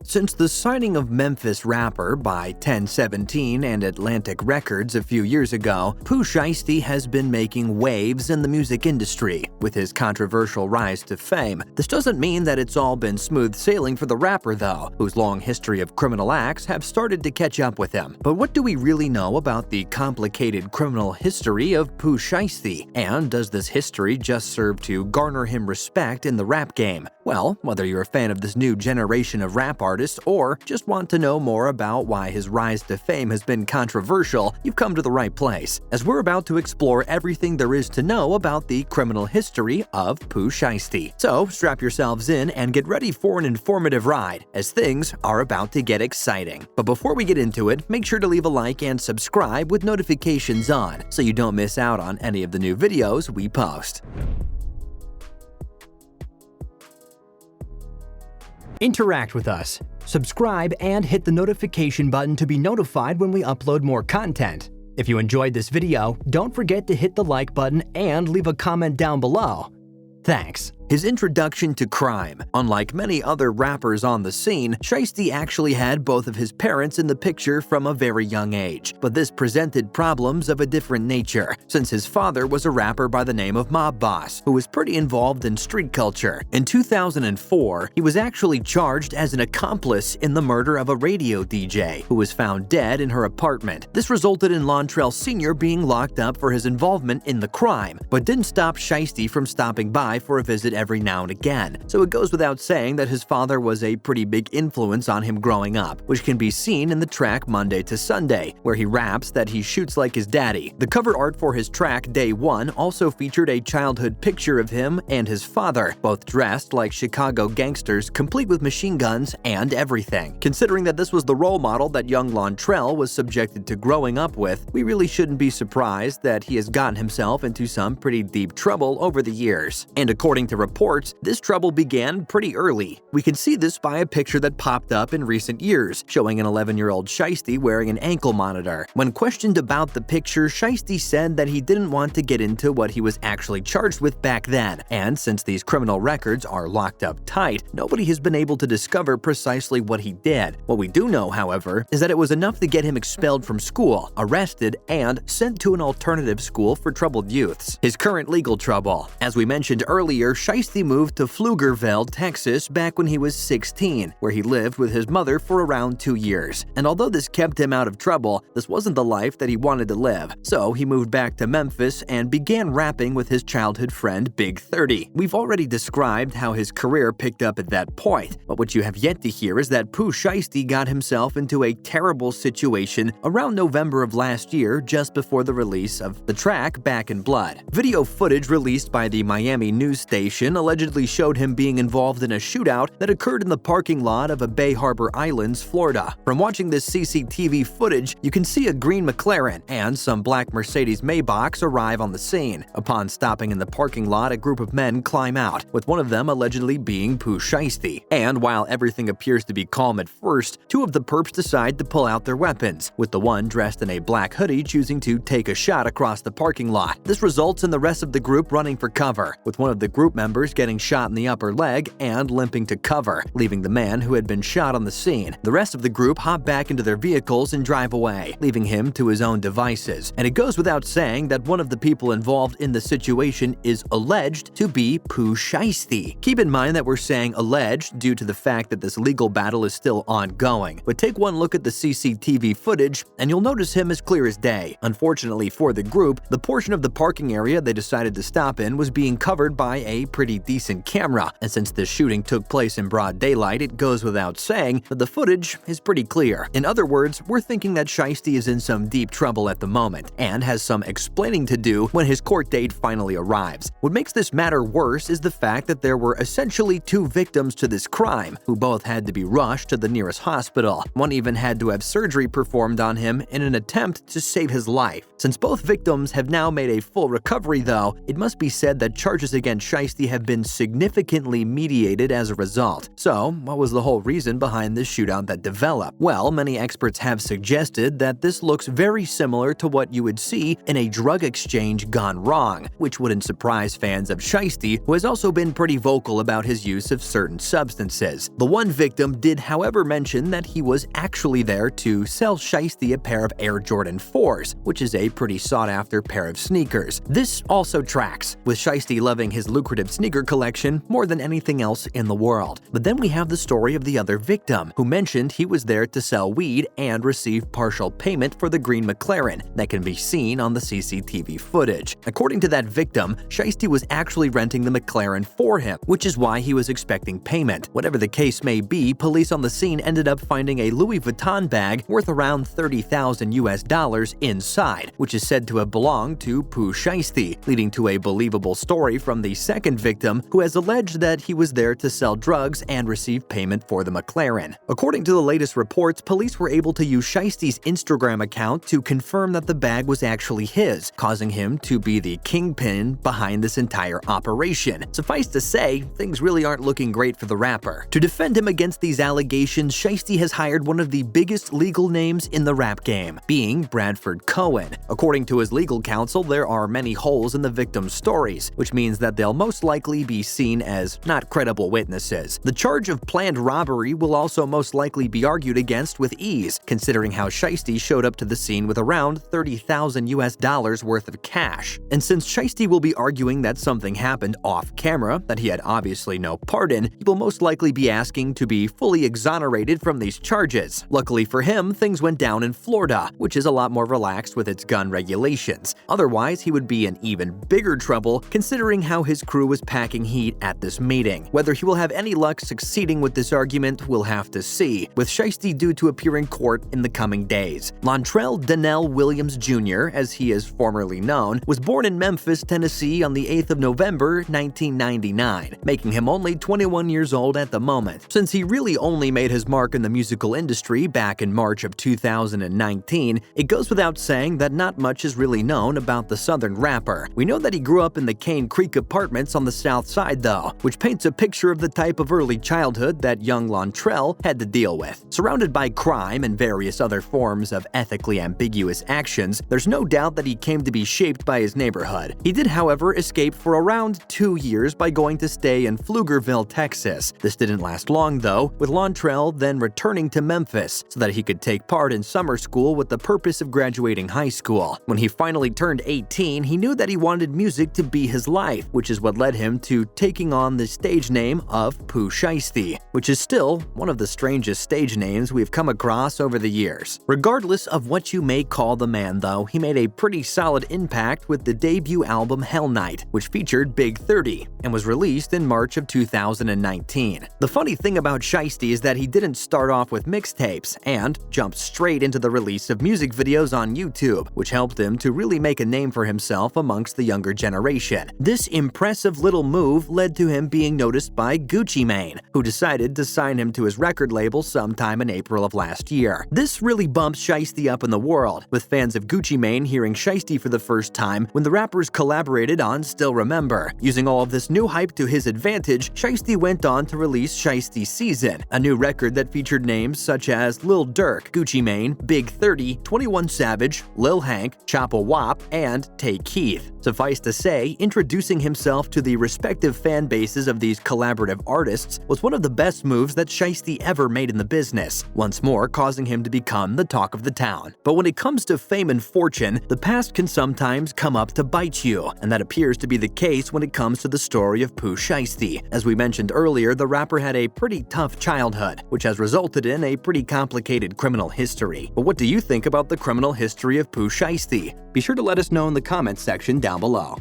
Since the signing of Memphis rapper by 1017 and Atlantic Records a few years ago, Pooh Shiesty has been making waves in the music industry with his controversial rise to fame. This doesn't mean that it's all been smooth sailing for the rapper though, whose long history of criminal acts have started to catch up with him. But what do we really know about the complicated criminal history of Pooh Shiesty? And does this history just serve to garner him respect in the rap game? Well, whether you're a fan of this new generation of rap artists or just want to know more about why his rise to fame has been controversial, you've come to the right place, as we're about to explore everything there is to know about the criminal history of Pooh Shiesty. So strap yourselves in and get ready for an informative ride, as things are about to get exciting. But before we get into it, make sure to leave a like and subscribe with notifications on so you don't miss out on any of the new videos we post. Interact with us. Subscribe and hit the notification button to be notified when we upload more content. If you enjoyed this video, don't forget to hit the like button and leave a comment down below. Thanks. His introduction to crime. Unlike many other rappers on the scene, Shiesty actually had both of his parents in the picture from a very young age. But this presented problems of a different nature, since his father was a rapper by the name of Mob Boss, who was pretty involved in street culture. In 2004, he was actually charged as an accomplice in the murder of a radio DJ, who was found dead in her apartment. This resulted in Lontrell Sr. being locked up for his involvement in the crime, but didn't stop Shiesty from stopping by for a visit every now and again. So it goes without saying that his father was a pretty big influence on him growing up, which can be seen in the track Monday to Sunday, where he raps that he shoots like his daddy. The cover art for his track Day One also featured a childhood picture of him and his father, both dressed like Chicago gangsters, complete with machine guns and everything. Considering that this was the role model that young Lontrell was subjected to growing up with, we really shouldn't be surprised that he has gotten himself into some pretty deep trouble over the years. And according to reports, this trouble began pretty early. We can see this by a picture that popped up in recent years, showing an 11-year-old Shiesty wearing an ankle monitor. When questioned about the picture, Shiesty said that he didn't want to get into what he was actually charged with back then, and since these criminal records are locked up tight, nobody has been able to discover precisely what he did. What we do know, however, is that it was enough to get him expelled from school, arrested, and sent to an alternative school for troubled youths. His current legal trouble. As we mentioned earlier, Shiesty moved to Pflugerville, Texas back when he was 16, where he lived with his mother for around 2 years. And although this kept him out of trouble, this wasn't the life that he wanted to live. So he moved back to Memphis and began rapping with his childhood friend Big 30. We've already described how his career picked up at that point, but what you have yet to hear is that Pooh Shiesty got himself into a terrible situation around November of last year, just before the release of the track Back in Blood. Video footage released by the Miami news station allegedly showed him being involved in a shootout that occurred in the parking lot of a Bay Harbor Islands, Florida. From watching this CCTV footage, you can see a green McLaren and some black Mercedes Maybachs arrive on the scene. Upon stopping in the parking lot, a group of men climb out, with one of them allegedly being Pooh Shiesty. And while everything appears to be calm at first, two of the perps decide to pull out their weapons, with the one dressed in a black hoodie choosing to take a shot across the parking lot. This results in the rest of the group running for cover, with one of the group members getting shot in the upper leg and limping to cover, leaving the man who had been shot on the scene. The rest of the group hop back into their vehicles and drive away, leaving him to his own devices. And it goes without saying that one of the people involved in the situation is alleged to be Pooh Shiesty. Keep in mind that we're saying alleged due to the fact that this legal battle is still ongoing, but take one look at the CCTV footage and you'll notice him as clear as day. Unfortunately for the group, the portion of the parking area they decided to stop in was being covered by a pretty decent camera, and since this shooting took place in broad daylight, it goes without saying that the footage is pretty clear. In other words, we're thinking that Shiesty is in some deep trouble at the moment and has some explaining to do when his court date finally arrives. What makes this matter worse is the fact that there were essentially two victims to this crime, who both had to be rushed to the nearest hospital. One even had to have surgery performed on him in an attempt to save his life. Since both victims have now made a full recovery though, it must be said that charges against Shiesty have been significantly mediated as a result. So, what was the whole reason behind this shootout that developed? Well, many experts have suggested that this looks very similar to what you would see in a drug exchange gone wrong, which wouldn't surprise fans of Shiesty, who has also been pretty vocal about his use of certain substances. The one victim did, however, mention that he was actually there to sell Shiesty a pair of Air Jordan 4s, which is a pretty sought-after pair of sneakers. This also tracks, with Shiesty loving his lucrative sneaker collection more than anything else in the world. But then we have the story of the other victim, who mentioned he was there to sell weed and receive partial payment for the green McLaren that can be seen on the CCTV footage. According to that victim, Shiesty was actually renting the McLaren for him, which is why he was expecting payment. Whatever the case may be, police on the scene ended up finding a Louis Vuitton bag worth around $30,000 inside, which is said to have belonged to Pooh Shiesty, leading to a believable story from the second victim, who has alleged that he was there to sell drugs and receive payment for the McLaren. According to the latest reports, police were able to use Shiesty's Instagram account to confirm that the bag was actually his, causing him to be the kingpin behind this entire operation. Suffice to say, things really aren't looking great for the rapper. To defend him against these allegations, Shiesty has hired one of the biggest legal names in the rap game, being Bradford Cohen. According to his legal counsel, there are many holes in the victim's stories, which means that they'll most likely be seen as not credible witnesses. The charge of planned robbery will also most likely be argued against with ease, considering how Shiesty showed up to the scene with around $30,000 worth of cash. And since Shiesty will be arguing that something happened off camera that he had obviously no part in, he will most likely be asking to be fully exonerated from these charges. Luckily for him, things went down in Florida, which is a lot more relaxed with its gun regulations. Otherwise, he would be in even bigger trouble considering how his crew was packing heat at this meeting. Whether he will have any luck succeeding with this argument, we'll have to see, with Shiesty due to appear in court in the coming days. Lontrell Williams Jr., as he is formerly known, was born in Memphis, Tennessee on the 8th of November, 1999, making him only 21 years old at the moment. Since he really only made his mark in the musical industry back in March of 2019, it goes without saying that not much is really known about the Southern rapper. We know that he grew up in the Cane Creek apartments on the South Side though, which paints a picture of the type of early childhood that young Lontrell had to deal with. Surrounded by crime and various other forms of ethically ambiguous actions, there's no doubt that he came to be shaped by his neighborhood. He did, however, escape for around 2 years by going to stay in Pflugerville, Texas. This didn't last long though, with Lontrell then returning to Memphis so that he could take part in summer school with the purpose of graduating high school. When he finally turned 18, he knew that he wanted music to be his life, which is what led him to taking on the stage name of Pooh Shiesty, which is still one of the strangest stage names we've come across over the years. Regardless of what you may call the man though, he made a pretty solid impact with the debut album Hell Night, which featured Big 30 and was released in March of 2019. The funny thing about Shiesty is that he didn't start off with mixtapes and jumped straight into the release of music videos on YouTube, which helped him to really make a name for himself amongst the younger generation. This impressive little move led to him being noticed by Gucci Mane, who decided to sign him to his record label sometime in April of last year. This really bumped Shiesty up in the world, with fans of Gucci Mane hearing Shiesty for the first time when the rappers collaborated on Still Remember. Using all of this new hype to his advantage, Shiesty went on to release Shiesty Season, a new record that featured names such as Lil Durk, Gucci Mane, Big 30, 21 Savage, Lil Hank, Choppa Wop, and Tay Keith. Suffice to say, introducing himself to the respective fan bases of these collaborative artists was one of the best moves that Shiesty ever made in the business, once more causing him to become the talk of the town. But when it comes to fame and fortune, the past can sometimes come up to bite you, and that appears to be the case when it comes to the story of Pooh Shiesty. As we mentioned earlier, the rapper had a pretty tough childhood, which has resulted in a pretty complicated criminal history. But what do you think about the criminal history of Pooh Shiesty? Be sure to let us know in the comments section down below.